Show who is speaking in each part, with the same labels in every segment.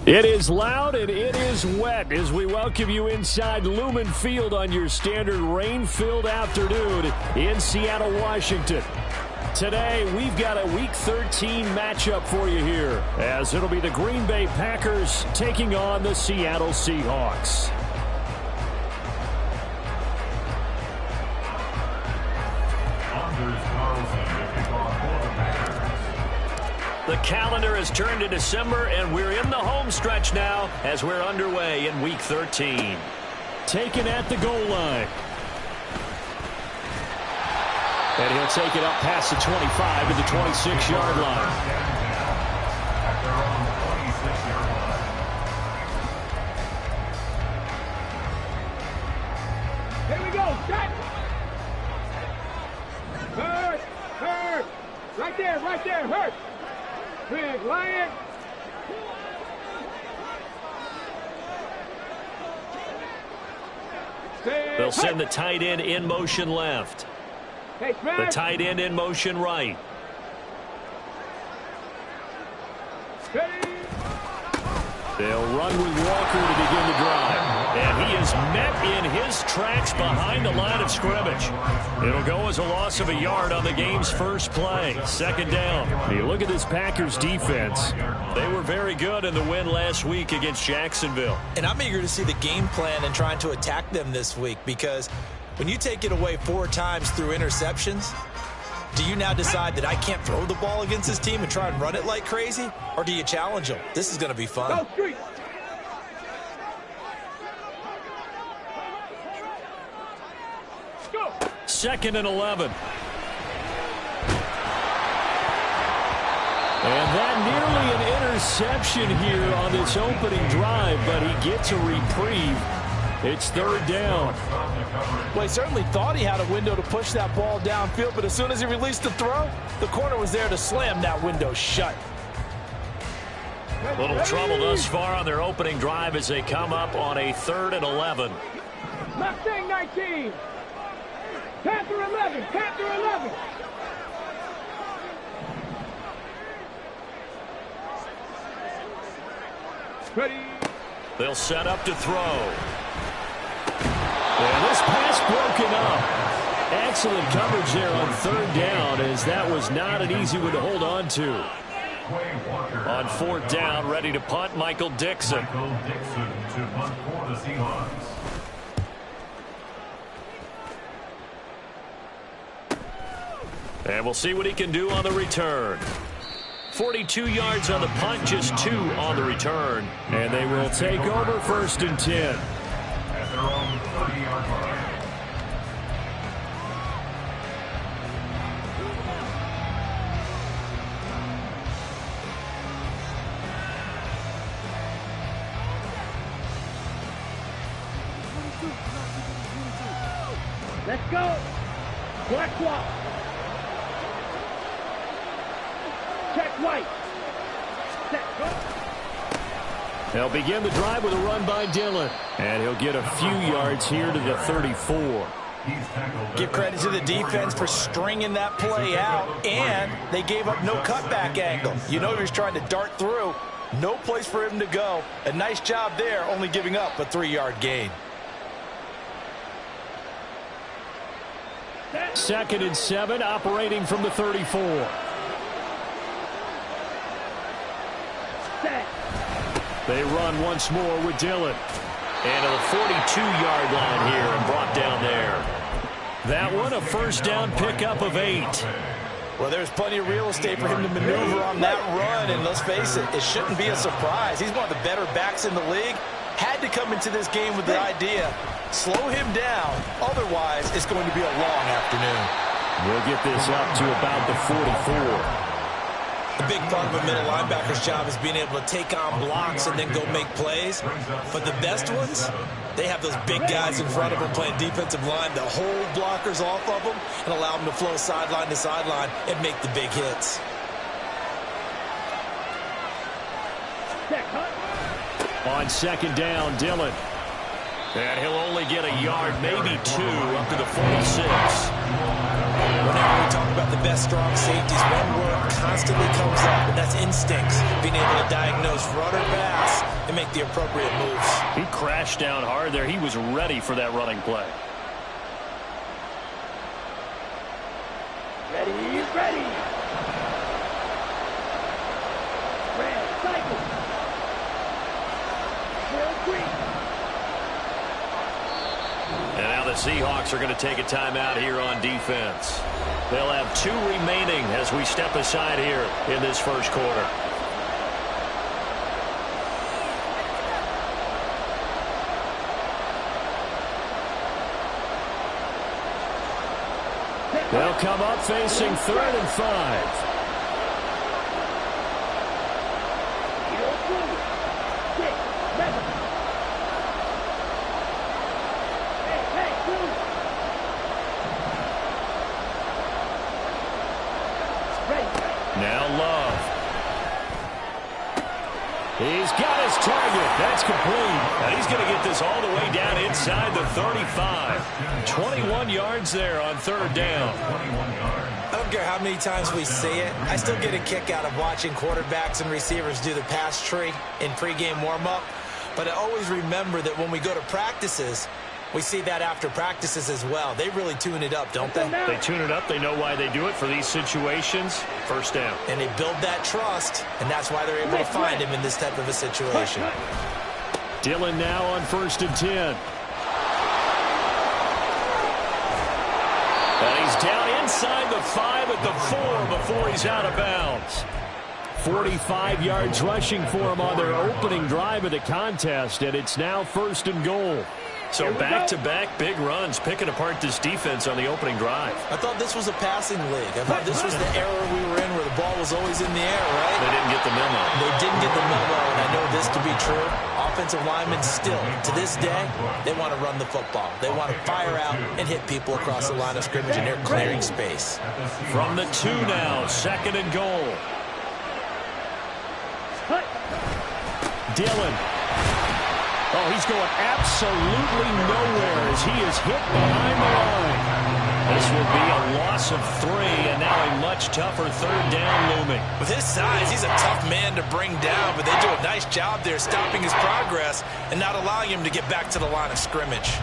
Speaker 1: It is loud and it is wet as we welcome you inside Lumen Field on your standard rain-filled afternoon in Seattle, Washington. Today, we've got a Week 13 matchup for you here, as it'll be the Green Bay Packers taking on the Seattle Seahawks. The calendar has turned to December, and we're in the home stretch now as we're underway in Week 13. Taken at the goal line. And he'll take it up past the 25 to the 26-yard line.
Speaker 2: Here we go, set! Hurt! Right there, hurt! Big Lion!
Speaker 1: They'll send the tight end in motion left. The tight end in motion right. They'll run with Walker to begin the drive. And he is met in his tracks behind the line of scrimmage. It'll go as a loss of a yard on the game's first play. Second down. You look at this Packers defense. They were very good in the win last week against Jacksonville.
Speaker 3: And I'm eager to see the game plan and trying to attack them this week, because when you take it away 4 times through interceptions, do you now decide that I can't throw the ball against this team and try and run it like crazy? Or do you challenge them? This is going to be fun.
Speaker 2: Go street. Go.
Speaker 1: 2nd and 11. And that nearly an interception here on this opening drive, but he gets a reprieve. It's 3rd down.
Speaker 4: Well, he certainly thought he had a window to push that ball downfield, but as soon as he released the throw, the corner was there to slam that window shut.
Speaker 1: Little trouble thus far on their opening drive as they come up on a 3rd and 11.
Speaker 2: Mustang 19. Panther 11. Panther 11. Ready.
Speaker 1: They'll set up to throw. And this pass broken up. Excellent coverage there on 3rd down, as that was not an easy one to hold on to. On 4th down, ready to punt, Michael Dixon. And we'll see what he can do on the return. 42 yards on the punt, just 2 on the return. And they will take over 1st and 10. At their own 30-yard line.
Speaker 2: Let's go. Black swap. Check white. Set. Go.
Speaker 1: They'll begin the drive with a run by Dillon. And he'll get a few yards here to the 34.
Speaker 3: Give credit to the defense for stringing that play out, and they gave up no cutback angle. You know he was trying to dart through. No place for him to go. A nice job there, only giving up a 3-yard gain.
Speaker 1: 2nd and 7, operating from the 34. They run once more with Dillon. And to the 42-yard line here and brought down there. That one a 1st down pickup of 8.
Speaker 3: Well, there's plenty of real estate for him to maneuver on that run, and let's face it, it shouldn't be a surprise. He's one of the better backs in the league. Had to come into this game with the idea, slow him down, otherwise it's going to be a long afternoon.
Speaker 1: We'll get this up to about the 44.
Speaker 3: The big part of a middle linebacker's job is being able to take on blocks and then go make plays. But the best ones, they have those big guys in front of them playing defensive line that hold blockers off of them and allow them to flow sideline to sideline and make the big hits.
Speaker 1: On 2nd down, Dillon. And he'll only get a yard, maybe 2, up to the 46.
Speaker 3: Whenever we talk about the best strong safeties, one word constantly comes up, and that's instincts, being able to diagnose run or pass and make the appropriate moves.
Speaker 1: He crashed down hard there. He was ready for that running play.
Speaker 2: Ready, ready. Red, cycle. Full green.
Speaker 1: And now the Seahawks are going to take a timeout here on defense. They'll have 2 remaining as we step aside here in this first quarter. They'll come up facing 3rd and 5. Now Love. He's got his target. That's complete. And he's going to get this all the way down inside the 35. 21 yards there on 3rd down.
Speaker 3: I don't care how many times we see it. I still get a kick out of watching quarterbacks and receivers do the pass tree in pregame warm-up. But I always remember that when we go to practices, we see that after practices as well. They really tune it up, don't they?
Speaker 1: They tune it up. They know why they do it for these situations. 1st down.
Speaker 3: And they build that trust, and that's why they're able to find him in this type of a situation.
Speaker 1: Dillon now on 1st and 10. And he's down inside the 5 at the 4 before he's out of bounds. 45 yards rushing for him on their opening drive of the contest, and it's now 1st and goal. So back-to-back big runs, picking apart this defense on the opening drive.
Speaker 3: I thought this was a passing league. I thought this was the era we were in where the ball was always in the air, right?
Speaker 1: They didn't get the memo.
Speaker 3: They didn't get the memo, and I know this to be true. Offensive linemen still, to this day, they want to run the football. They want to fire out and hit people across the line of scrimmage, and they're clearing space.
Speaker 1: From the 2 now, 2nd and goal. Dillon. Oh, he's going absolutely nowhere as he is hit behind the line. This will be a loss of 3, and now a much tougher 3rd down looming.
Speaker 3: With his size, he's a tough man to bring down, but they do a nice job there stopping his progress and not allowing him to get back to the line of scrimmage.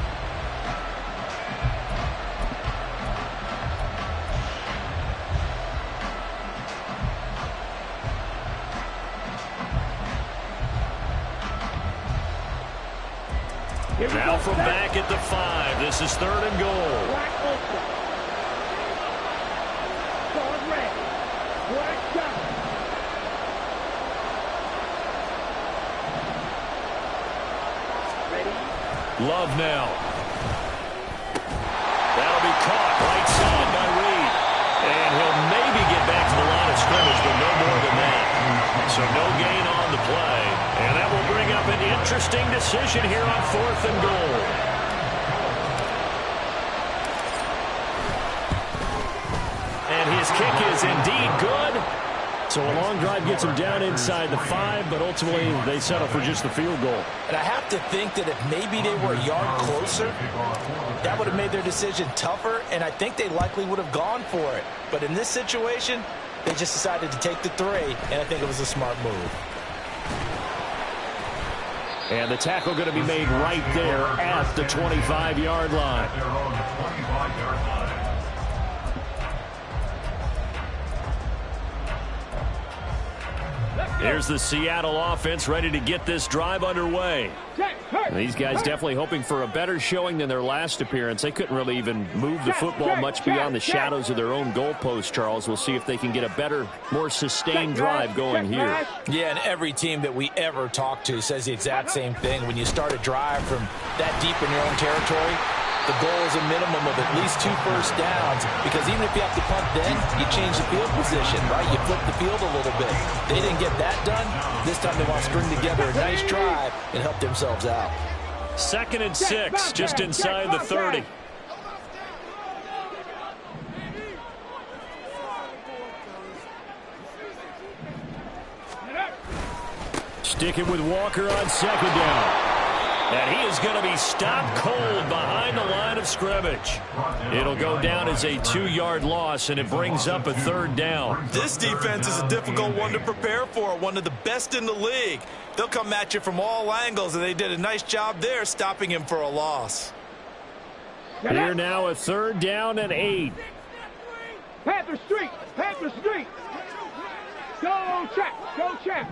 Speaker 1: Now from back at the 5. This is 3rd and goal. Love now. That'll be caught right side by Reed. And he'll maybe get back to the line of scrimmage, but no more than that. So no gain on the play. And that will bring up an interesting decision here on 4th and goal. And his kick is indeed good. So a long drive gets him down inside the 5, but ultimately they settle for just the field goal.
Speaker 3: And I have to think that if maybe they were a yard closer, that would have made their decision tougher, and I think they likely would have gone for it. But in this situation, they just decided to take the 3, and I think it was a smart move.
Speaker 1: And the tackle going to be made right there at the 25-yard line. Here's the Seattle offense ready to get this drive underway. And these guys definitely hoping for a better showing than their last appearance. They couldn't really even move the football much beyond the shadows of their own goalpost, Charles. We'll see if they can get a better, more sustained drive going here.
Speaker 3: Yeah, and every team that we ever talk to says the exact same thing. When you start a drive from that deep in your own territory, the goal is a minimum of at least 2 first downs, because even if you have to punt then, you change the field position, right? You flip the field a little bit. They didn't get that done. This time they want to string together a nice drive and help themselves out.
Speaker 1: 2nd and 6, just inside the 30. Sticking with Walker on 2nd down. And he is going to be stopped cold behind the line of scrimmage. It'll go down as a 2-yard loss, and it brings up a 3rd down.
Speaker 3: This defense is a difficult one to prepare for, one of the best in the league. They'll come at you from all angles, and they did a nice job there stopping him for a loss.
Speaker 1: Here now, a 3rd down and 8.
Speaker 2: Panther Street! Panther Street! Go check! Go check!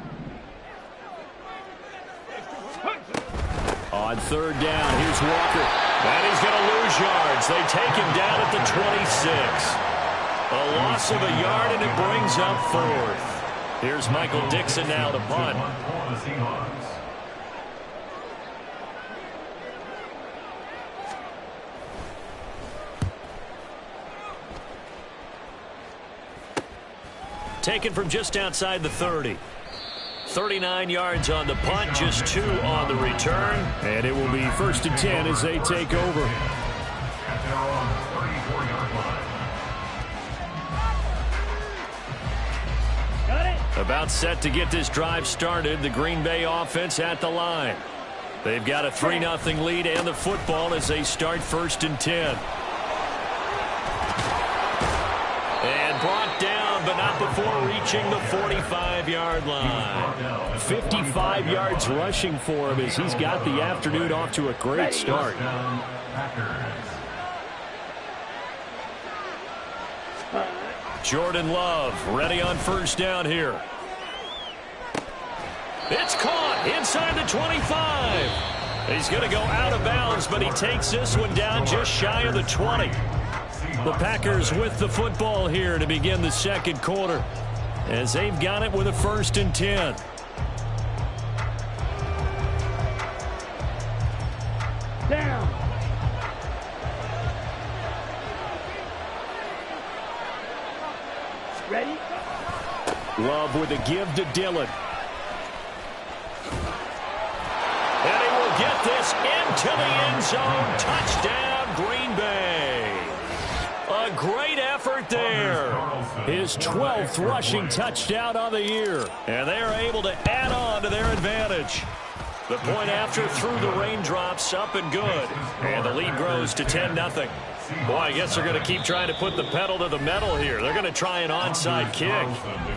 Speaker 1: On 3rd down, here's Walker. And he's going to lose yards. They take him down at the 26. A loss of a yard, and it brings up 4th. Here's Michael Dixon now to punt. Taken from just outside the 30. 39 yards on the punt, just 2 on the return. And it will be 1st and 10 as they take over. About set to get this drive started. The Green Bay offense at the line. They've got a 3-0 lead and the football as they start 1st and 10. And brought down, but not before reaching the 45-yard line. 55 yards rushing for him as he's got the afternoon off to a great start. Jordan Love ready on 1st down here. It's caught inside the 25. He's going to go out of bounds, but he takes this one down just shy of the 20. The Packers with the football here to begin the 2nd quarter as they've got it with a 1st and 10.
Speaker 2: Down. Ready?
Speaker 1: Love with a give to Dillon. And he will get this into the end zone. Touchdown, Green Bay. A great effort there. His 12th rushing touchdown on the year. And they are able to add on to their advantage. The point after through the raindrops, up and good. And the lead grows to 10-0. Boy, I guess they're going to keep trying to put the pedal to the metal here. They're going to try an onside kick.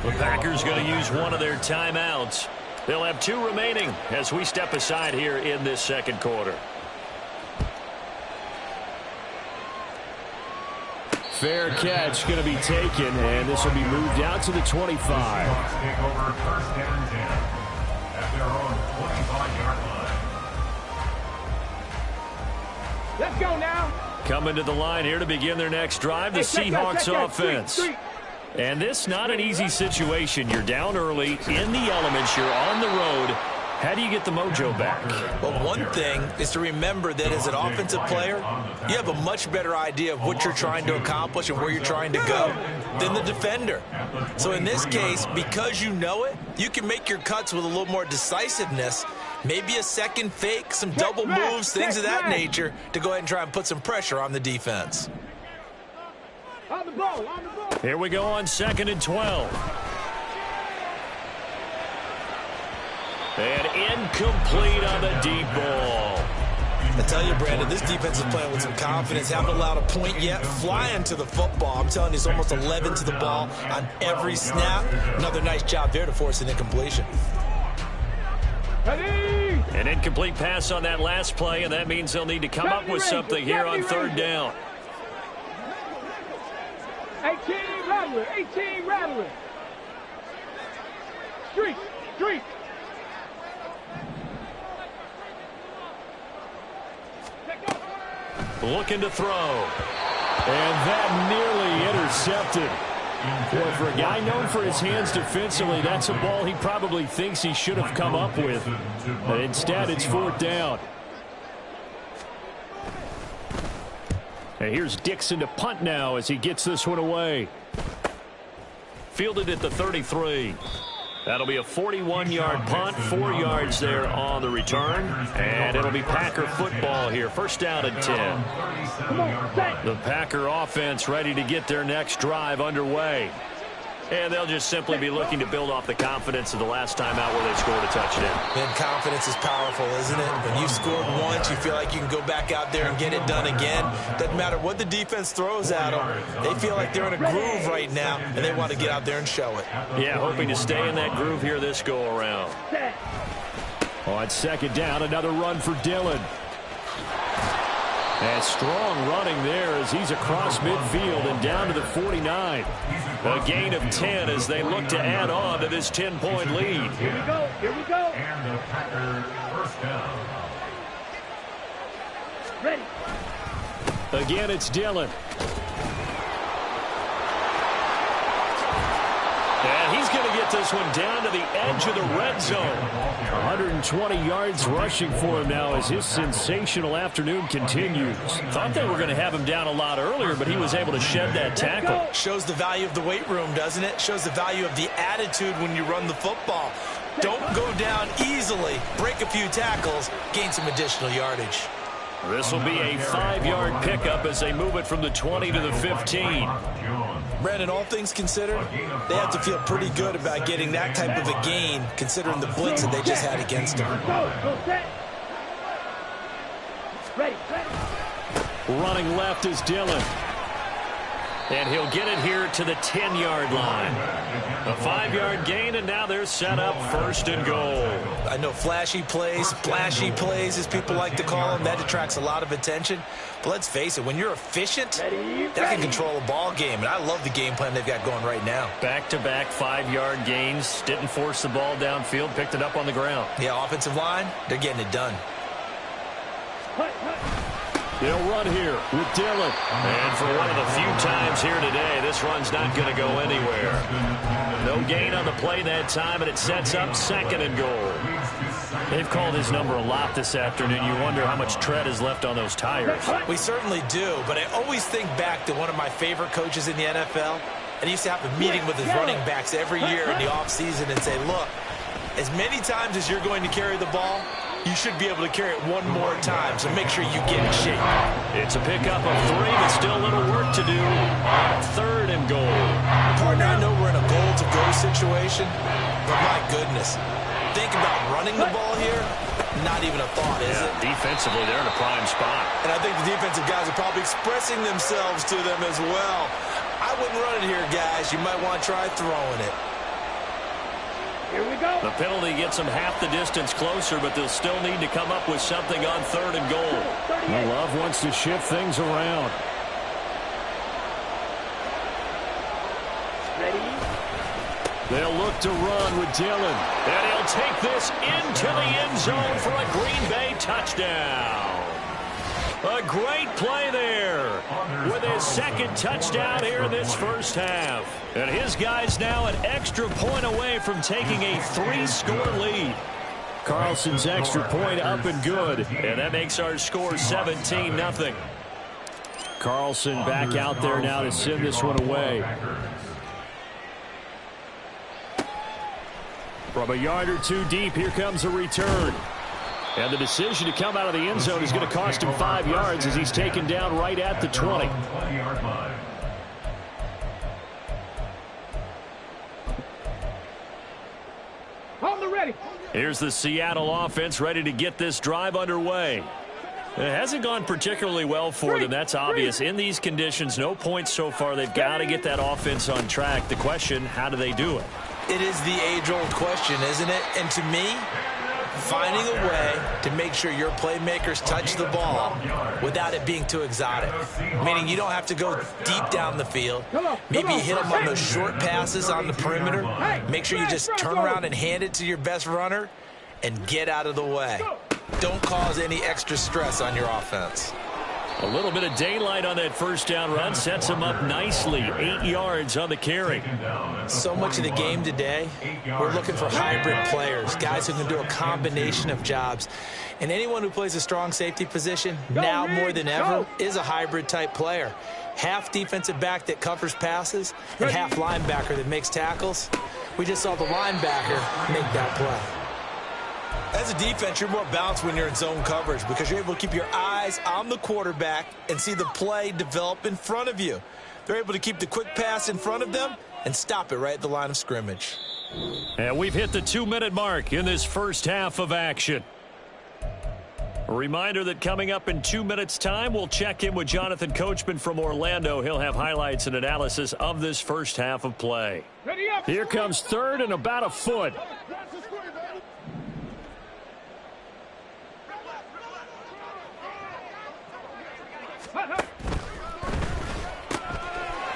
Speaker 1: The Packers going to use one of their timeouts. They'll have 2 remaining as we step aside here in this 2nd quarter. Fair catch going to be taken, and this will be moved out to the 25.
Speaker 5: Take over 1st and 10 at their own 45-yard line.
Speaker 2: Let's go now.
Speaker 1: Coming to the line here to begin their next drive, the Seahawks offense. And this not an easy situation. You're down early, in the elements, you're on the road. How do you get the mojo back?
Speaker 3: Well, one thing is to remember that as an offensive player, you have a much better idea of what you're trying to accomplish and where you're trying to go than the defender. So in this case, because you know it, you can make your cuts with a little more decisiveness, maybe a second fake, some double moves, things of that nature, to go ahead and try and put some pressure on the defense.
Speaker 2: On the ball, on the ball.
Speaker 1: Here we go on 2nd and 12. And incomplete on the deep ball.
Speaker 3: I tell you, Brandon, this defense is playing with some confidence. Haven't allowed a point yet. Flying to the football. I'm telling you, it's almost 11 to the ball on every snap. Another nice job there to force an incompletion.
Speaker 2: Ready?
Speaker 1: An incomplete pass on that last play, and that means they'll need to come up with something here on 3rd down.
Speaker 2: 18 Rattler, 18 Rattler. Street, street.
Speaker 1: Looking to throw. And that nearly intercepted. Boy, for a guy known for his hands defensively, that's a ball he probably thinks he should have come up with. But instead, it's 4th down. And here's Dixon to punt now as he gets this one away. Fielded at the 33. That'll be a 41-yard punt, 4 yards there on the return. And it'll be Packer football here. 1st down and 10. The Packer offense ready to get their next drive underway. And they'll just simply be looking to build off the confidence of the last time out where they scored a touchdown.
Speaker 3: And confidence is powerful, isn't it? When you've scored once, you feel like you can go back out there and get it done again. Doesn't matter what the defense throws at them. They feel like they're in a groove right now, and they want to get out there and show it.
Speaker 1: Yeah, hoping to stay in that groove here this go-around. On second down, another run for Dillon. And strong running there as he's across midfield and down to the 49. A gain of 10 as they look to add on to this 10-point lead.
Speaker 2: Here we go. Here we go.
Speaker 5: And the Packers first down.
Speaker 2: Ready.
Speaker 1: Again, it's Dillon. And he's going to get this one down to the edge of the red zone. 120 yards rushing for him now as his sensational afternoon continues. Thought they were going to have him down a lot earlier, but he was able to shed that tackle.
Speaker 3: Shows the value of the weight room, doesn't it? Shows the value of the attitude when you run the football. Don't go down easily. Break a few tackles. Gain some additional yardage.
Speaker 1: This will be a 5-yard pickup as they move it from the 20 to the 15.
Speaker 3: Brandon, all things considered, they have to feel pretty good about getting that type of a gain considering the blitz that they just had against them.
Speaker 2: Go, set. Ready,
Speaker 1: Running left is Dillon. And he'll get it here to the 10-yard line. A 5-yard gain, and now they're set up first and goal.
Speaker 3: I know flashy plays, splashy plays, as people like to call them, that attracts a lot of attention. But let's face it, when you're efficient, that can control a ball game. And I love the game plan they've got going right now.
Speaker 1: Back-to-back 5-yard gains. Didn't force the ball downfield, picked it up on the ground.
Speaker 3: Yeah, offensive line, they're getting it done.
Speaker 1: They'll run here with Dillon. And for one of the few times here today, this run's not going to go anywhere. No gain on the play that time, and it sets up second and goal. They've called his number a lot this afternoon. You wonder how much tread is left on those tires.
Speaker 3: We certainly do, but I always think back to one of my favorite coaches in the NFL. And he used to have a meeting with his running backs every year in the offseason and say, look, as many times as you're going to carry the ball, you should be able to carry it one more time, so make sure you get in shape.
Speaker 1: It's a pickup of 3, but still a little work to do. Third and goal.
Speaker 3: Partner, I know we're in a goal-to-go situation, but my goodness, think about running the ball here, not even a thought, is it?
Speaker 1: Defensively, they're in a prime spot.
Speaker 3: And I think the defensive guys are probably expressing themselves to them as well. I wouldn't run it here, guys. You might want to try throwing it.
Speaker 2: Here we go.
Speaker 1: The penalty gets them half the distance closer, but they'll still need to come up with something on third and goal. Love wants to shift things around.
Speaker 2: Ready.
Speaker 1: They'll look to run with Dillon. And he'll take this into the end zone for a Green Bay touchdown. A great play there with his second touchdown here in this first half. And his guys now an extra point away from taking a 3-score lead. Carlson's extra point up and good. And that makes our score 17-0. Carlson back out there now to send this one away. From a yard or two deep, here comes a return. And the decision to come out of the end zone is going to cost him 5 yards as he's taken down right at the 20.
Speaker 2: On the ready.
Speaker 1: Here's the Seattle offense ready to get this drive underway. It hasn't gone particularly well for them. That's obvious. In these conditions, no points so far. They've got to get that offense on track. The question, how do they do it? It is the age-old question, isn't it? And to me, finding a way to make sure your playmakers touch the ball without it being too exotic. Meaning you don't have to go deep down the field. Maybe you hit them on those short passes on the perimeter. Make sure you just turn around and hand it to your best runner and get out of the way. Don't cause any extra stress on your offense. A little bit of daylight on that first down run sets him up nicely. 8 yards on the carry. So much of the game today, we're looking for hybrid players, guys who can do a combination of jobs. And anyone who plays a strong safety position, now more than ever, is a hybrid type player. Half defensive back that covers passes and half linebacker that makes tackles. We just saw the linebacker make that play. As a defense, you're more balanced when you're in zone coverage because you're able to keep your eyes on the quarterback and see the play develop in front of you. They're able to keep the quick pass in front of them
Speaker 3: and stop it right at the line of scrimmage.
Speaker 1: And we've hit the 2-minute mark in this first half of action. A reminder that coming up in 2 minutes' time, we'll check in with Jonathan Coachman from Orlando. He'll have highlights and analysis of this first half of play. Here comes third and about a foot.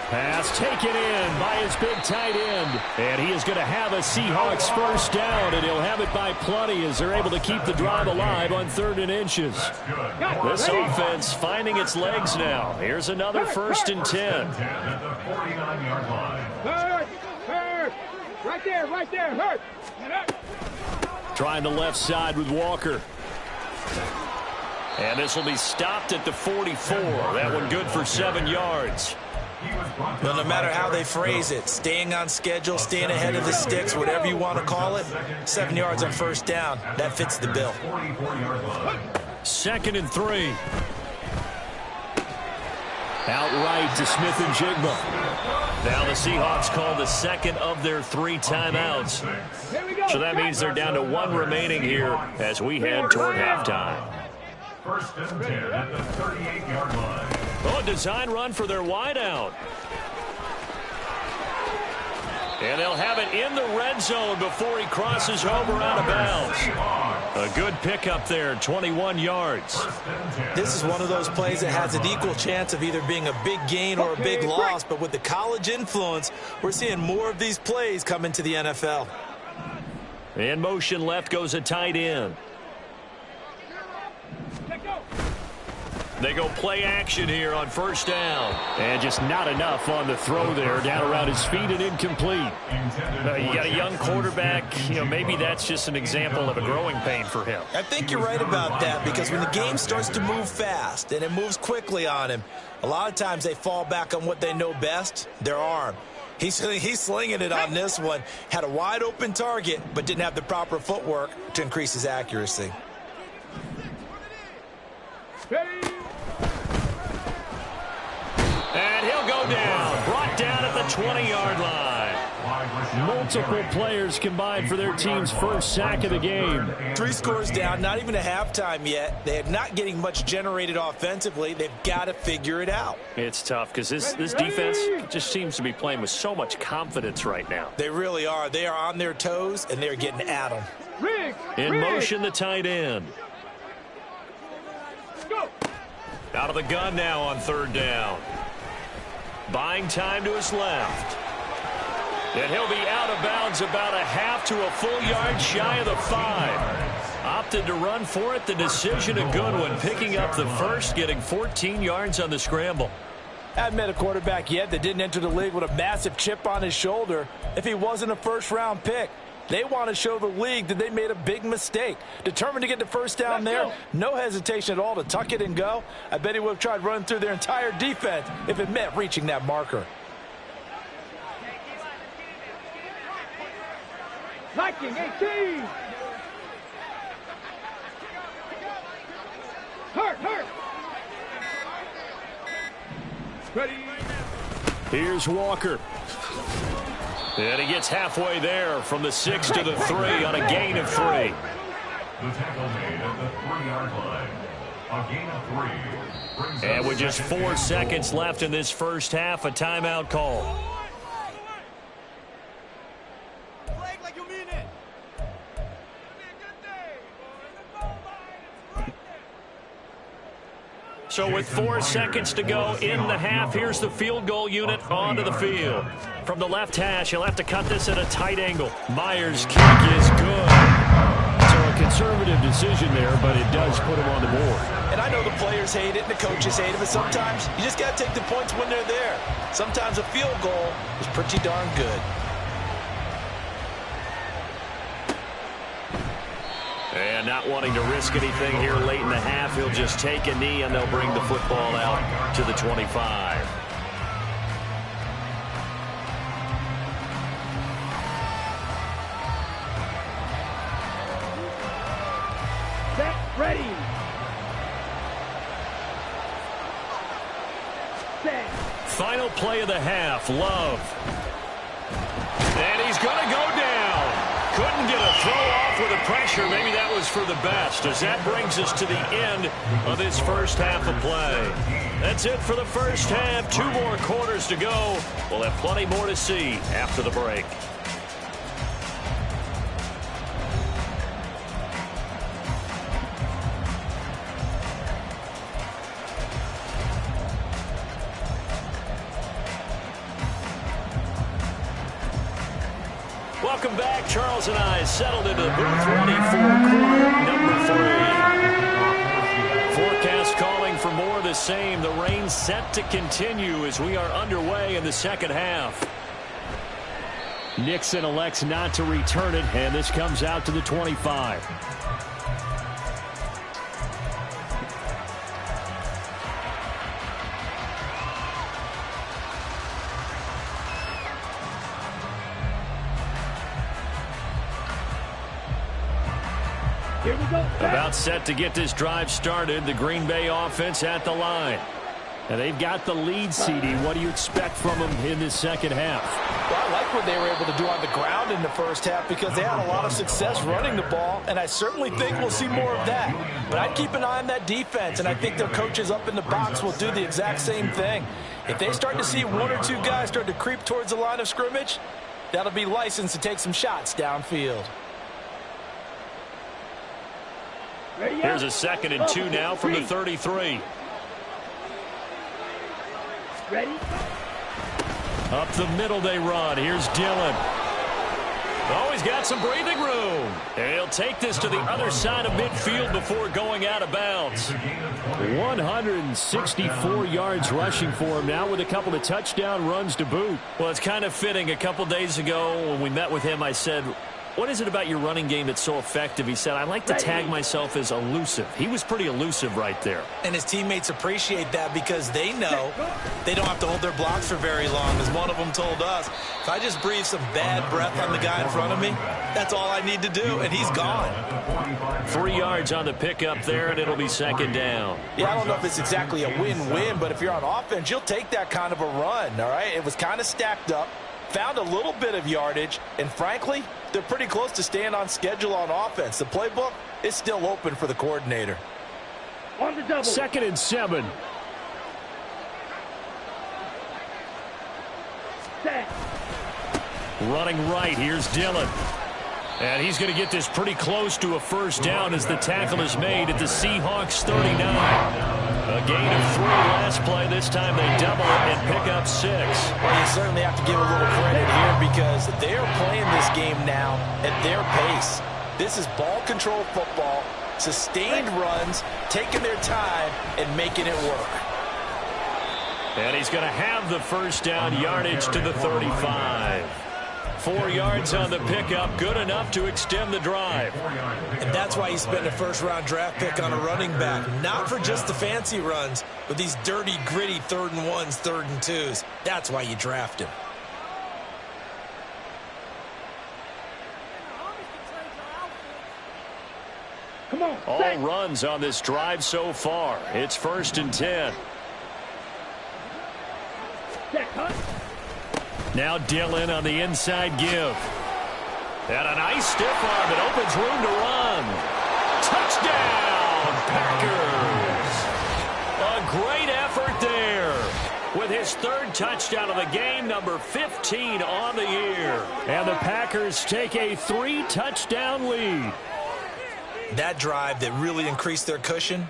Speaker 1: Pass taken in by his big tight end. And he is going to have a Seahawks first down, and he'll have it by plenty as they're able to keep the drive alive on 3rd and inches. This offense finding its legs now. Here's another 1st and 10.
Speaker 2: Hurt! Right there, hurt!
Speaker 1: Trying the left side with Walker. And this will be stopped at the 44. That one good for 7 yards.
Speaker 3: Well, no matter how they phrase it, staying on schedule, staying ahead of the sticks, whatever you want to call it, 7 yards on first down, that fits the bill.
Speaker 1: 2nd and 3. Outright to Smith and Jigma. Now the Seahawks call the second of their 3 timeouts. So that means they're down to 1 remaining here as we head toward halftime.
Speaker 5: 1st and 10 at the 38-yard line.
Speaker 1: Oh, a design run for their wideout. And they'll have it in the red zone before he crosses over out of bounds. A good pickup there, 21 yards.
Speaker 3: This is one of those plays that has an equal chance of either being a big gain or a big loss, but with the college influence, we're seeing more of these plays come into the NFL.
Speaker 1: In motion left goes a tight end. They go play action here on first down. And just not enough on the throw there. Down around his feet and incomplete. You got a young quarterback. Maybe that's just an example of a growing pain for him.
Speaker 3: I think you're right about that, because when the game starts to move fast and it moves quickly on him, a lot of times they fall back on what they know best, their arm. He's slinging it on this one. Had a wide open target, but didn't have the proper footwork to increase his accuracy.
Speaker 1: And he'll go down. Brought down at the 20-yard line. Multiple players combined for their team's first sack of the game.
Speaker 3: 3 scores down, not even a halftime yet. They're not getting much generated offensively. They've got to figure it out.
Speaker 1: It's tough because this defense just seems to be playing with so much confidence right now.
Speaker 3: They really are. They are on their toes, and they're getting at them.
Speaker 1: In motion, the tight end. Out of the gun now on 3rd down. Buying time to his left. And he'll be out of bounds about a half to a full yard shy of the 5. Opted to run for it. The decision a good one. Picking up the first, getting 14 yards on the scramble.
Speaker 4: I haven't met a quarterback yet that didn't enter the league with a massive chip on his shoulder if he wasn't a first-round pick. They want to show the league that they made a big mistake. Determined to get the first down there. No hesitation at all to tuck it and go. I bet he would have tried running through their entire defense if it meant reaching that marker.
Speaker 2: Viking 18. Hurt. Ready.
Speaker 1: Here's Walker. And he gets halfway there from the 6 to the 3 on a gain of 3.
Speaker 5: The tackle made at the 3-yard line. A gain of 3.
Speaker 1: And with just 4 seconds left in this first half, a timeout call. So with 4 seconds to go in the half, here's the field goal unit onto the field. From the left hash, he'll have to cut this at a tight angle. Myers' kick is good. So a conservative decision there, but it does put him on the board.
Speaker 3: And I know the players hate it and the coaches hate it, but sometimes you just got to take the points when they're there. Sometimes a field goal is pretty darn good.
Speaker 1: And not wanting to risk anything here late in the half, he'll just take a knee and they'll bring the football out to the 25.
Speaker 2: Set, ready. Set.
Speaker 1: Final play of the half, Love. he's going to go down. Couldn't get a throw off with the pressure. Maybe that was for the best, as that brings us to the end of this first half of play. That's it for the first half. 2 more quarters to go. We'll have plenty more to see after the break. Welcome back. Charles and I settled into the booth ready for quarter number 3. Forecast calling for more of the same. The rain set to continue as we are underway in the second half. Nixon elects not to return it, and this comes out to the 25.
Speaker 2: Here we go.
Speaker 1: About set to get this drive started. The Green Bay offense at the line. And they've got the lead, CD. What do you expect from them in this second half?
Speaker 4: Well, I like what they were able to do on the ground in the first half because they had a lot of success running the ball, and I certainly think we'll see more of that. But I'd keep an eye on that defense, and I think their coaches up in the box will do the exact same thing. If they start to see 1 or 2 guys start to creep towards the line of scrimmage, that'll be licensed to take some shots downfield.
Speaker 1: Here's a 2nd and 2 now from the 33.
Speaker 2: Ready?
Speaker 1: Up the middle they run. Here's Dillon. Oh, he's got some breathing room. And he'll take this to the other side of midfield before going out of bounds. 164 yards rushing for him now with a couple of touchdown runs to boot. Well, it's kind of fitting. A couple days ago when we met with him, I said, what is it about your running game that's so effective? He said, I like to tag myself as elusive. He was pretty elusive right there.
Speaker 3: And his teammates appreciate that because they know they don't have to hold their blocks for very long. As one of them told us, if I just breathe some bad breath on the guy in front of me, that's all I need to do, and he's gone.
Speaker 1: 3 yards on the pickup there, and it'll be 2nd down.
Speaker 4: Yeah, I don't know if it's exactly a win-win, but if you're on offense, you'll take that kind of a run, all right? It was kind of stacked up. Found a little bit of yardage, and frankly, they're pretty close to staying on schedule on offense. The playbook is still open for the coordinator.
Speaker 2: On the double.
Speaker 1: 2nd and 7.
Speaker 2: Set.
Speaker 1: Running right, here's Dillon. And he's going to get this pretty close to a first down as the tackle is made at the Seahawks 39. A gain of 3 last play. This time they double it and pick up 6.
Speaker 4: Well, you certainly have to give a little credit here because they're playing this game now at their pace. This is ball control football, sustained runs, taking their time, and making it work.
Speaker 1: And he's going to have the first down, yardage to the 35. 4 yards on the pickup, good enough to extend the drive.
Speaker 3: And that's why you spend a first-round draft pick on a running back. Not for just the fancy runs, but these dirty, gritty 3rd and 1s, 3rd and 2s. That's why you draft him.
Speaker 2: Come on.
Speaker 1: All
Speaker 2: Set.
Speaker 1: runs on this drive so far. It's 1st and 10.
Speaker 2: Set. Cut.
Speaker 1: Now Dillon on the inside give. And a nice stiff arm. It opens room to run. Touchdown, Packers. A great effort there. With his 3rd touchdown of the game, number 15 on the year. And the Packers take a 3-touchdown lead.
Speaker 3: That drive that really increased their cushion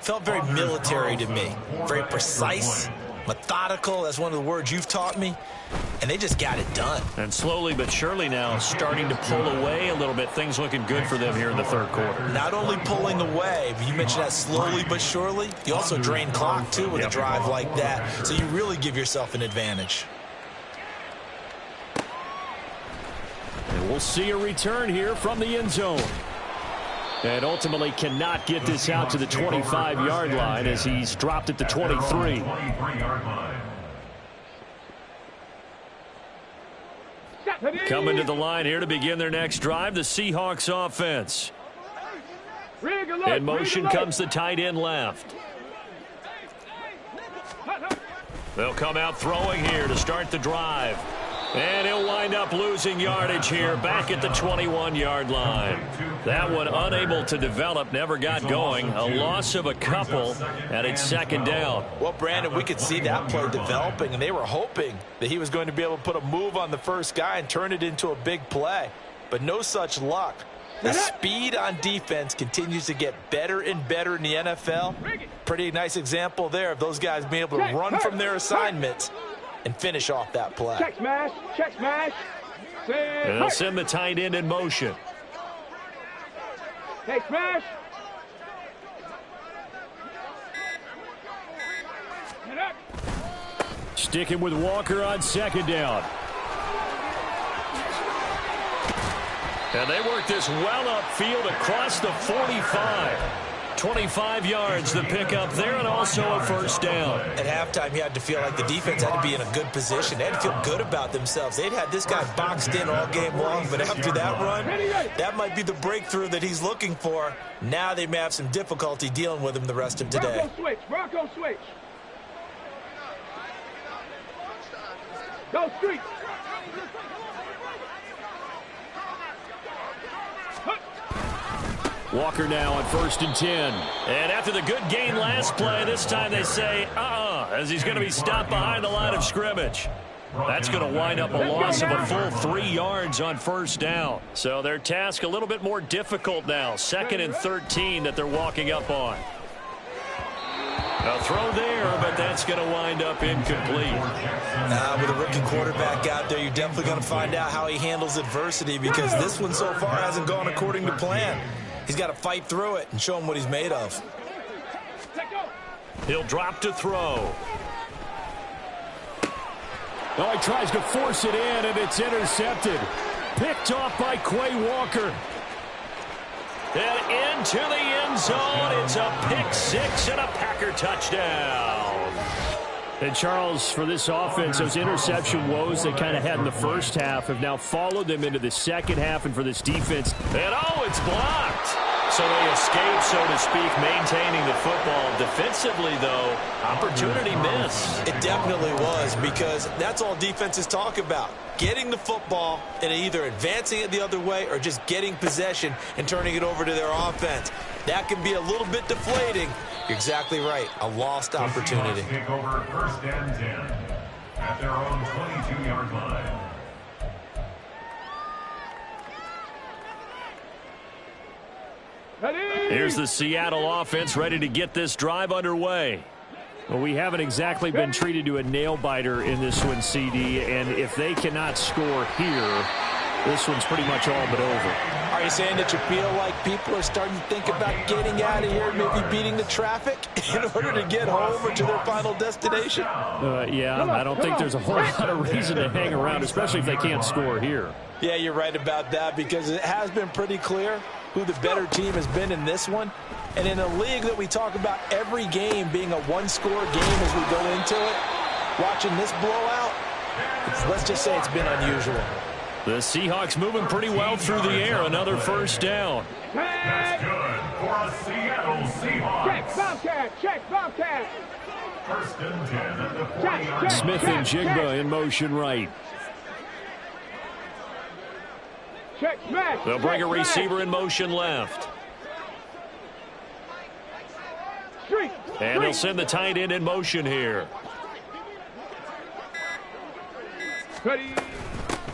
Speaker 3: felt very military to me. Very precise, methodical. That's one of the words you've taught me. And they just got it done.
Speaker 1: And slowly but surely now starting to pull away a little bit. Things looking good for them here in the 3rd quarter.
Speaker 3: Not only pulling away, but you mentioned that slowly but surely. You also drain clock, too, with a drive like that. So you really give yourself an advantage.
Speaker 1: And we'll see a return here from the end zone. And ultimately cannot get this out to the 25-yard line as he's dropped at the 23. Coming to the line here to begin their next drive, the Seahawks offense. In motion comes the tight end left. They'll come out throwing here to start the drive. And he'll wind up losing yardage here back at the 21-yard line. That one unable to develop, never got going. A loss of a couple, and it's second down.
Speaker 4: Well, Brandon, we could see that play developing, and they were hoping that he was going to be able to put a move on the first guy and turn it into a big play. But no such luck. The speed on defense continues to get better and better in the NFL. Pretty nice example there of those guys being able to run from their assignments and finish off that play.
Speaker 2: Check smash. Check smash.
Speaker 1: And they'll send the tight end in motion.
Speaker 2: Hey, smash.
Speaker 1: Sticking with Walker on second down. And they work this well upfield across the 45. 25 yards the pickup there, and also a first down.
Speaker 3: At halftime, you had to feel like the defense had to be in a good position. They had to feel good about themselves. They'd had this guy boxed in all game long, but after that run, that might be the breakthrough that he's looking for. Now they may have some difficulty dealing with him the rest of today.
Speaker 2: Bronco switch. Bronco switch. Go street.
Speaker 1: Walker now on 1st and 10. And after the good gain last play, this time they say, as he's going to be stopped behind the line of scrimmage. That's going to wind up a loss of a full 3 yards on first down. So their task a little bit more difficult now. 2nd and 13 that they're walking up on. A throw there, but that's going to wind up incomplete.
Speaker 3: With a rookie quarterback out there, you're definitely going to find out how he handles adversity, because this one so far hasn't gone according to plan. He's got to fight through it and show him what he's made of.
Speaker 1: He'll drop to throw. Oh, he tries to force it in, and it's intercepted. Picked off by Quay Walker. And into the end zone. It's a pick six and a Packer touchdown. And, Charles, for this offense, those interception woes they kind of had in the first half have now followed them into the second half. And for this defense, and it's blocked. So they escape, so to speak, maintaining the football. Defensively, though, opportunity missed.
Speaker 3: It definitely was, because that's all defenses talk about. Getting the football and either advancing it the other way or just getting possession and turning it over to their offense. That can be a little bit deflating. You're exactly right. A lost opportunity.
Speaker 5: Take over 1st and 10 at their own 22-yard line.
Speaker 1: Here's the Seattle offense ready to get this drive underway. Well, we haven't exactly been treated to a nail-biter in this one, CD, and if they cannot score here, this one's pretty much all but over.
Speaker 4: Are you saying that you feel like people are starting to think about getting out of here, maybe beating the traffic in order to get home or to their final destination?
Speaker 1: Yeah, I don't think there's a whole lot of reason to hang around, especially if they can't score here.
Speaker 4: Yeah, you're right about that, because it has been pretty clear who the better team has been in this one. And in a league that we talk about every game being a one-score game as we go into it, watching this blowout, let's just say it's been unusual.
Speaker 1: The Seahawks moving pretty well through the air. Another first down.
Speaker 5: That's good for a Seattle Seahawks.
Speaker 2: Check Bobcat. Check Bobcat.
Speaker 5: 1st and 10 at the 40-yard line.
Speaker 1: Smith and Jigba in motion right.
Speaker 2: Check smash.
Speaker 1: They'll bring a receiver in motion left. And they'll send the tight end in motion here.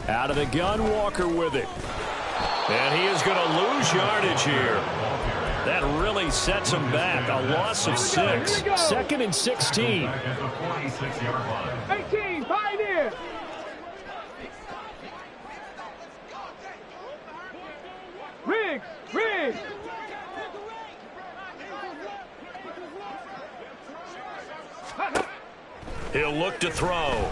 Speaker 1: Out of the gun, Walker with it. And he is going to lose yardage here. That really sets him back. A loss of 6. 2nd and 16.
Speaker 5: At the 46-yard line.
Speaker 2: 18, Pioneer. Riggs.
Speaker 1: He'll look to throw.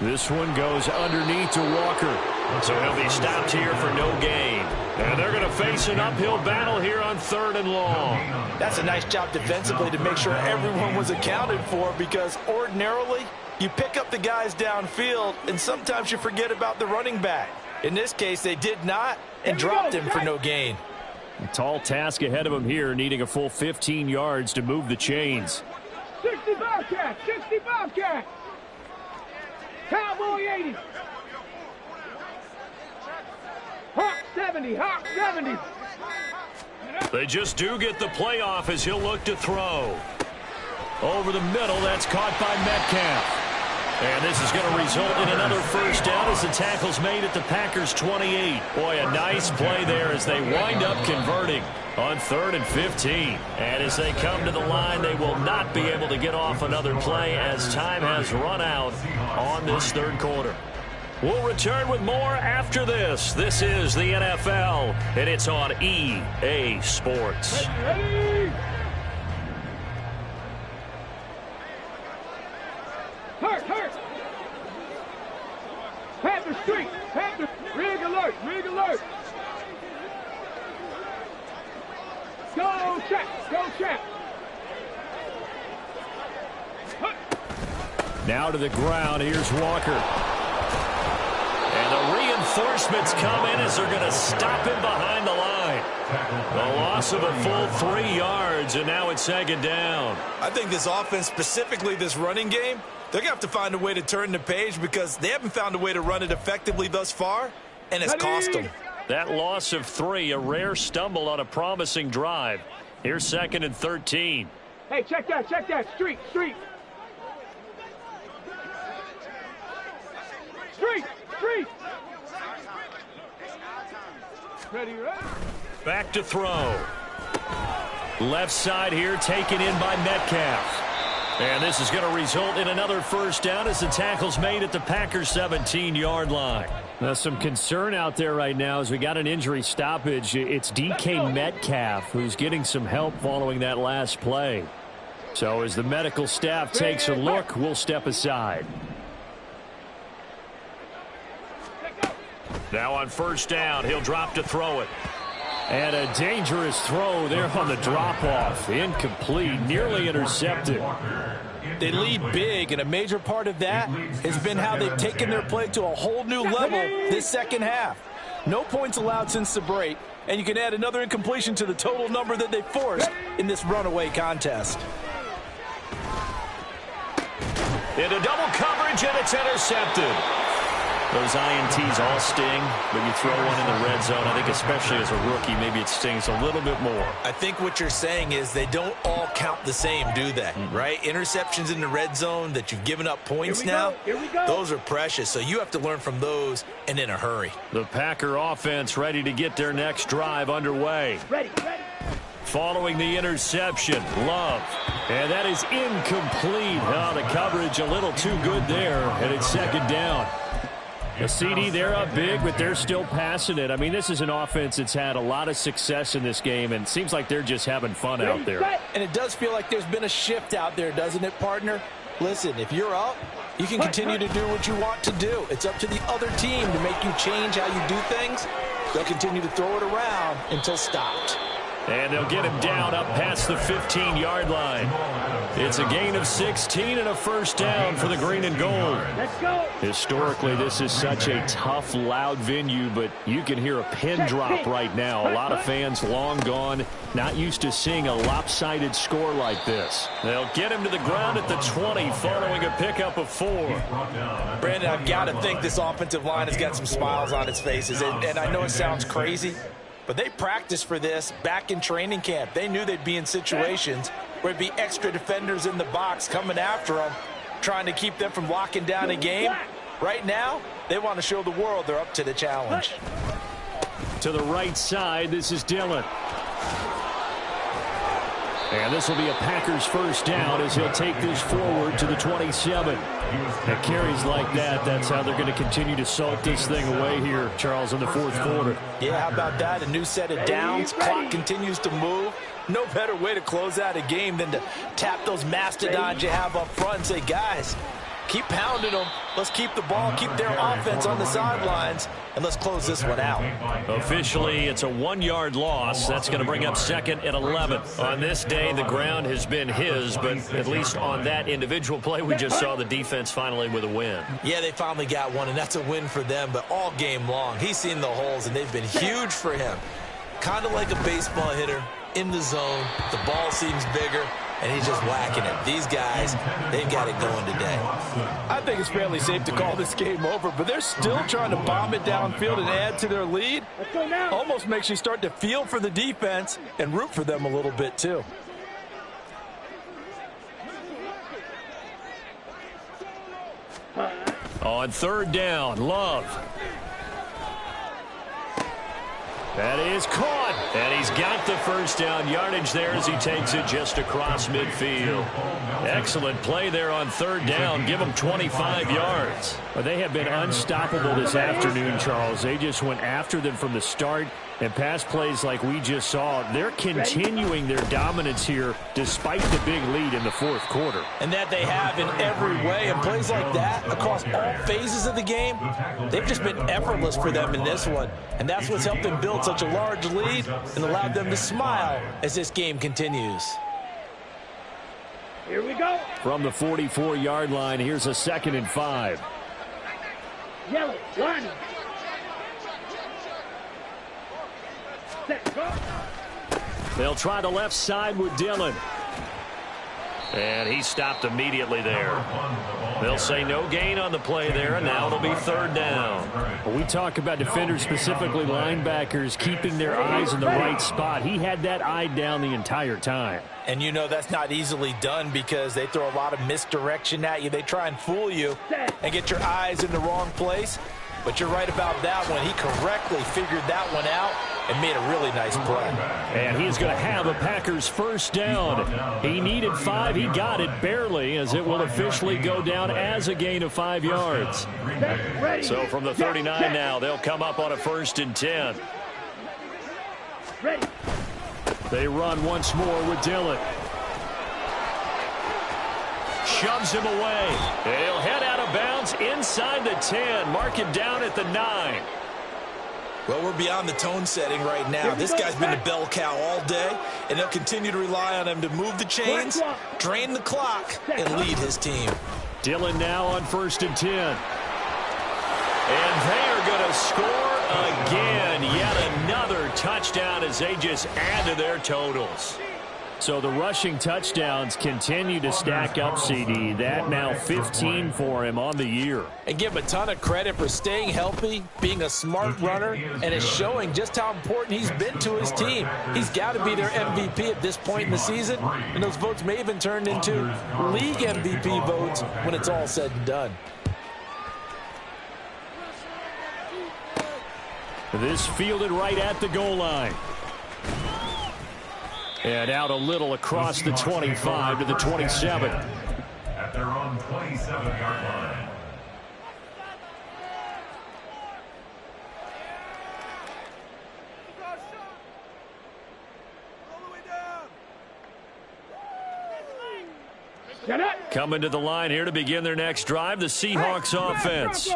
Speaker 1: This one goes underneath to Walker. So he'll be stopped here for no gain. And they're going to face an uphill battle here on 3rd and long.
Speaker 4: That's a nice job defensively to make sure everyone was accounted for, because ordinarily you pick up the guys downfield and sometimes you forget about the running back. In this case, they did not and dropped him for no gain.
Speaker 1: A tall task ahead of him here, needing a full 15 yards to move the chains.
Speaker 2: 60 Bobcat. 60 Bobcat. Cowboy 80. Hawk 70. Hawk 70.
Speaker 1: They just do get the playoff as he'll look to throw. Over the middle, that's caught by Metcalf. And this is going to result in another first down as the tackle's made at the Packers' 28. Boy, a nice play there as they wind up converting on 3rd and 15. And as they come to the line, they will not be able to get off another play as time has run out on this third quarter. We'll return with more after this. This is the NFL, and it's on EA Sports.
Speaker 2: Ready? Hurt. Panther street. Panther. Rig alert. Rig alert. Go check. Go check.
Speaker 1: Now to the ground. Here's Walker. And the reinforcements come in as they're going to stop him behind the line. The loss of a full 3 yards, and now it's 2nd down.
Speaker 3: I think this offense, specifically this running game, they're going to have to find a way to turn the page because they haven't found a way to run it effectively thus far, and it's cost them.
Speaker 1: That loss of 3, a rare stumble on a promising drive. Here's 2nd and 13.
Speaker 2: Hey, check that. Street. Street. Ready.
Speaker 1: Back to throw. Left side here taken in by Metcalf. And this is going to result in another first down as the tackle's made at the Packers' 17-yard line. Now, some concern out there right now as we got an injury stoppage. It's DK Metcalf who's getting some help following that last play. So as the medical staff takes a look, we'll step aside. Now on first down, he'll drop to throw it. And a dangerous throw there on the drop-off. Incomplete, nearly intercepted.
Speaker 4: They lead big, and a major part of that has been how they've taken their play to a whole new level this second half. No points allowed since the break, and you can add another incompletion to the total number that they forced in this runaway contest.
Speaker 1: Into double coverage, and it's intercepted. Those INTs all sting, but you throw one in the red zone. I think especially as a rookie, maybe it stings a little bit more.
Speaker 3: I think what you're saying is they don't all count the same, do they? Right? Interceptions in the red zone that you've given up points now, those are precious. So you have to learn from those and in a hurry.
Speaker 1: The Packer offense ready to get their next drive underway.
Speaker 2: Ready.
Speaker 1: Following the interception, Love. And that is incomplete. Oh, the coverage a little too good there, and it's 2nd down. The CD, they're up big, but they're still passing it. I mean, this is an offense that's had a lot of success in this game, and it seems like they're just having fun out there.
Speaker 4: And it does feel like there's been a shift out there, doesn't it, partner? Listen, if you're up, you can continue to do what you want to do. It's up to the other team to make you change how you do things. They'll continue to throw it around until stopped.
Speaker 1: And they'll get him down up past the 15-yard line. It's a gain of 16 and a first down for the green and gold.
Speaker 2: Let's go.
Speaker 1: Historically, this is such a tough, loud venue, but you can hear a pin drop right now. A lot of fans long gone, not used to seeing a lopsided score like this. They'll get him to the ground at the 20 following a pickup of 4.
Speaker 4: Brandon, I've got to think this offensive line has got some smiles on its faces, and I know it sounds crazy, but they practiced for this back in training camp. They knew they'd be in situations where it'd be extra defenders in the box coming after them, trying to keep them from locking down a game. Right now, they want to show the world they're up to the challenge.
Speaker 1: To the right side, this is Dillon. And this will be a Packers first down as he'll take this forward to the 27. And carries like that, that's how they're going to continue to salt this thing away here, Charles, in the fourth quarter.
Speaker 4: Yeah, how about that? A new set of downs. Clock continues to move. No better way to close out a game than to tap those mastodons you have up front and say, guys, keep pounding them. Let's keep the ball, keep their offense on the sidelines, and let's close this one out.
Speaker 1: Officially, it's a 1-yard loss. That's going to bring up 2nd and 11. On this day, the ground has been his, but at least on that individual play, we just saw the defense finally with a win.
Speaker 3: Yeah, they finally got one, and that's a win for them, but all game long, he's seen the holes, and they've been huge for him. Kind of like a baseball hitter in the zone. The ball seems bigger. and he's just whacking it. These guys, they've got it going today.
Speaker 4: I think it's fairly safe to call this game over, but they're still trying to bomb it downfield and add to their lead. Almost makes you start to feel for the defense and root for them a little bit too.
Speaker 1: On third down, Love. That is caught, and he's got the first down yardage there as he takes it just across midfield. Excellent play there on third down. Give them 25 yards. Well, they have been unstoppable this afternoon, Charles. They just went after them from the start, and pass plays like we just saw, they're continuing their dominance here despite the big lead in the fourth quarter.
Speaker 3: And that they have in every way. And plays like that across all phases of the game, they've just been effortless for them in this one. And that's what's helped them build such a large lead and allowed them to smile as this game continues.
Speaker 2: Here we go.
Speaker 1: From the 44-yard line, here's a 2nd and 5.
Speaker 2: Yellow, line. Set, go.
Speaker 1: They'll try the left side with Dillon. And he stopped immediately there. They'll say no gain on the play there, and now it'll be third down. When we talk about defenders, specifically linebackers, keeping their eyes in the right spot, he had that eye down the entire time.
Speaker 4: And you know that's not easily done because they throw a lot of misdirection at you. They try and fool you and get your eyes in the wrong place. But you're right about that one. He correctly figured that one out and made a really nice play.
Speaker 1: And he's going to have a Packers first down. He needed 5. He got it barely, as it will officially go down as a gain of 5 yards. So from the 39 now, they'll come up on a 1st and 10. They run once more with Dillon. Shoves him away. He'll head out of bounds inside the 10. Mark it down at the 9.
Speaker 3: Well, we're beyond the tone setting right now. This guy's been a bell cow all day, and they'll continue to rely on him to move the chains, drain the clock, and lead his team.
Speaker 1: Dillon now on 1st and 10. And they are going to score again. Yet another touchdown as they just add to their totals. So the rushing touchdowns continue to stack up, CD. That now 15 for him on the year.
Speaker 4: And give him a ton of credit for staying healthy, being a smart runner, and is showing just how important he's been to his team. He's got to be their MVP at this point in the season, and those votes may even turn into league MVP votes when it's all said and done.
Speaker 1: This fielded right at the goal line. And out a little across the 25 to the 27.
Speaker 5: At their own 27-yard line.
Speaker 1: Coming to the line here to begin their next drive, the Seahawks offense.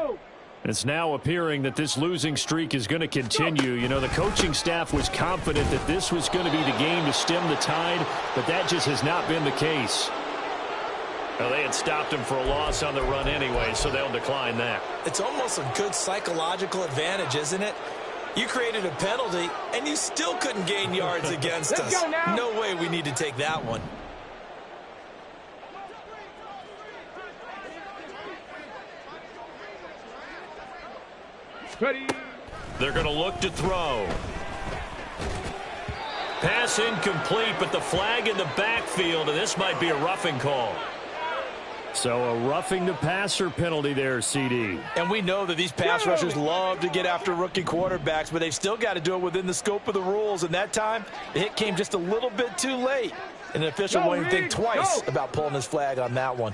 Speaker 1: It's now appearing that this losing streak is going to continue. You know, the coaching staff was confident that this was going to be the game to stem the tide, but that just has not been the case. Well, they had stopped him for a loss on the run anyway, so they'll decline that.
Speaker 3: It's almost a good psychological advantage, isn't it? You created a penalty, and you still couldn't gain yards against us. No way we need to take that one.
Speaker 2: Ready.
Speaker 1: They're going to look to throw. Pass incomplete, but the flag in the backfield, and this might be a roughing call. So a roughing the passer penalty there, CD.
Speaker 4: And we know that these pass rushers love to get after rookie quarterbacks, but they've still got to do it within the scope of the rules. And that time, the hit came just a little bit too late. And an official won't even think twice about pulling his flag on that one.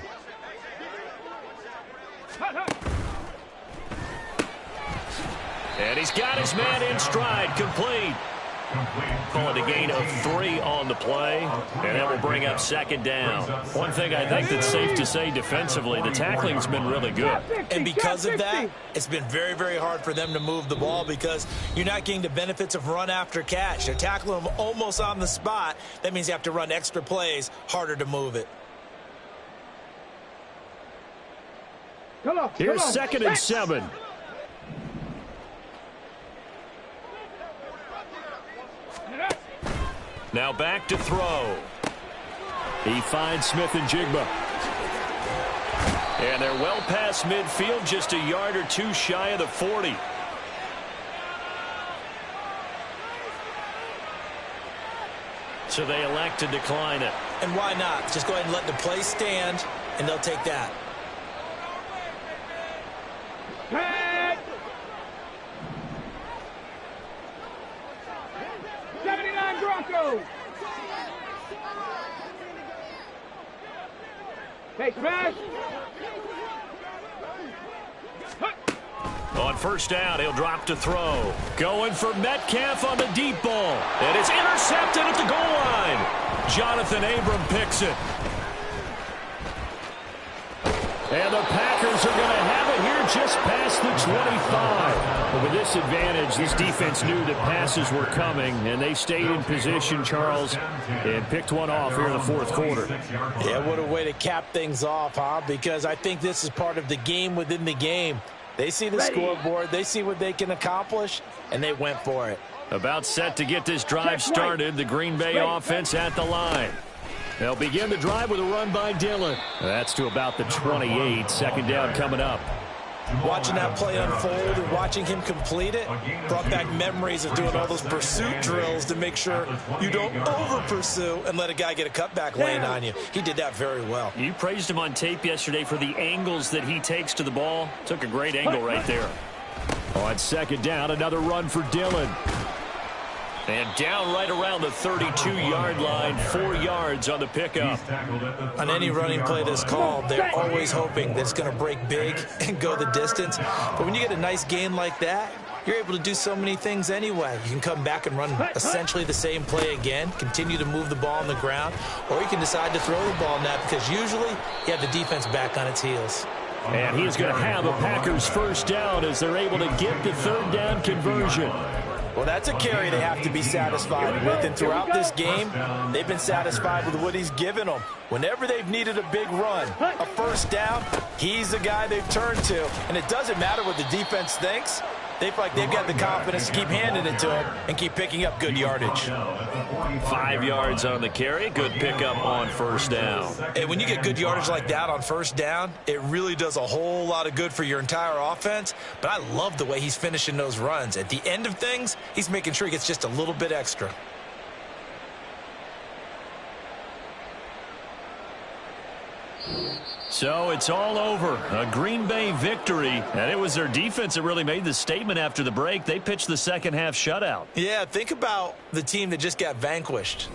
Speaker 1: And he's got his man in stride, complete. Call it a gain of 3 on the play, and that will bring up 2nd down. One thing I think that's safe to say defensively, the tackling's been really good.
Speaker 3: And because of that, it's been very, very hard for them to move the ball because you're not getting the benefits of run after catch. They're tackling them almost on the spot. That means you have to run extra plays, harder to move it.
Speaker 1: Here's 2nd and 7. Now back to throw. He finds Smith and Jigba. And they're well past midfield, just a yard or two shy of the 40. So they elect to decline it.
Speaker 3: And why not? Just go ahead and let the play stand, and they'll take that.
Speaker 2: Head. 79 Broncos. Hey, smash.
Speaker 1: On first down, he'll drop to throw. Going for Metcalf on the deep ball. And it's intercepted at the goal line. Jonathan Abram picks it. And the Packers are going to have it here just past the 25. But with this advantage, this defense knew that passes were coming, and they stayed in position, Charles, and picked one off here in the fourth quarter.
Speaker 3: Yeah, what a way to cap things off, huh? Because I think this is part of the game within the game. They see the scoreboard, they see what they can accomplish, and they went for it.
Speaker 1: About set to get this drive started, the Green Bay offense at the line. They'll begin the drive with a run by Dillon. That's to about the 28. Second down coming up.
Speaker 3: Watching that play unfold and watching him complete it brought back memories of doing all those pursuit drills to make sure you don't over-pursue and let a guy get a cutback lane on you. He did that very well.
Speaker 1: You praised him on tape yesterday for the angles that he takes to the ball. Took a great angle right there. On second down, another run for Dillon. And down right around the 32-yard line, 4 yards on the pickup.
Speaker 3: On any running play that's called, they're always hoping that it's going to break big and go the distance. But when you get a nice gain like that, you're able to do so many things anyway. You can come back and run essentially the same play again, continue to move the ball on the ground, or you can decide to throw the ball now because usually you have the defense back on its heels.
Speaker 1: And he's going to have a Packers first down as they're able to get the third down conversion.
Speaker 3: Well, that's a carry they have to be satisfied with, and throughout this game, they've been satisfied with what he's given them. Whenever they've needed a big run, a first down, he's the guy they've turned to. And it doesn't matter what the defense thinks. They feel like they've got the confidence to keep handing it to him and keep picking up good yardage.
Speaker 1: 5 yards on the carry, good pickup on first down.
Speaker 3: And when you get good yardage like that on first down, it really does a whole lot of good for your entire offense. But I love the way he's finishing those runs. At the end of things, he's making sure he gets just a little bit extra.
Speaker 1: So it's all over. A Green Bay victory. And it was their defense that really made the statement after the break. They pitched the second half shutout.
Speaker 3: Yeah, think about the team that just got vanquished.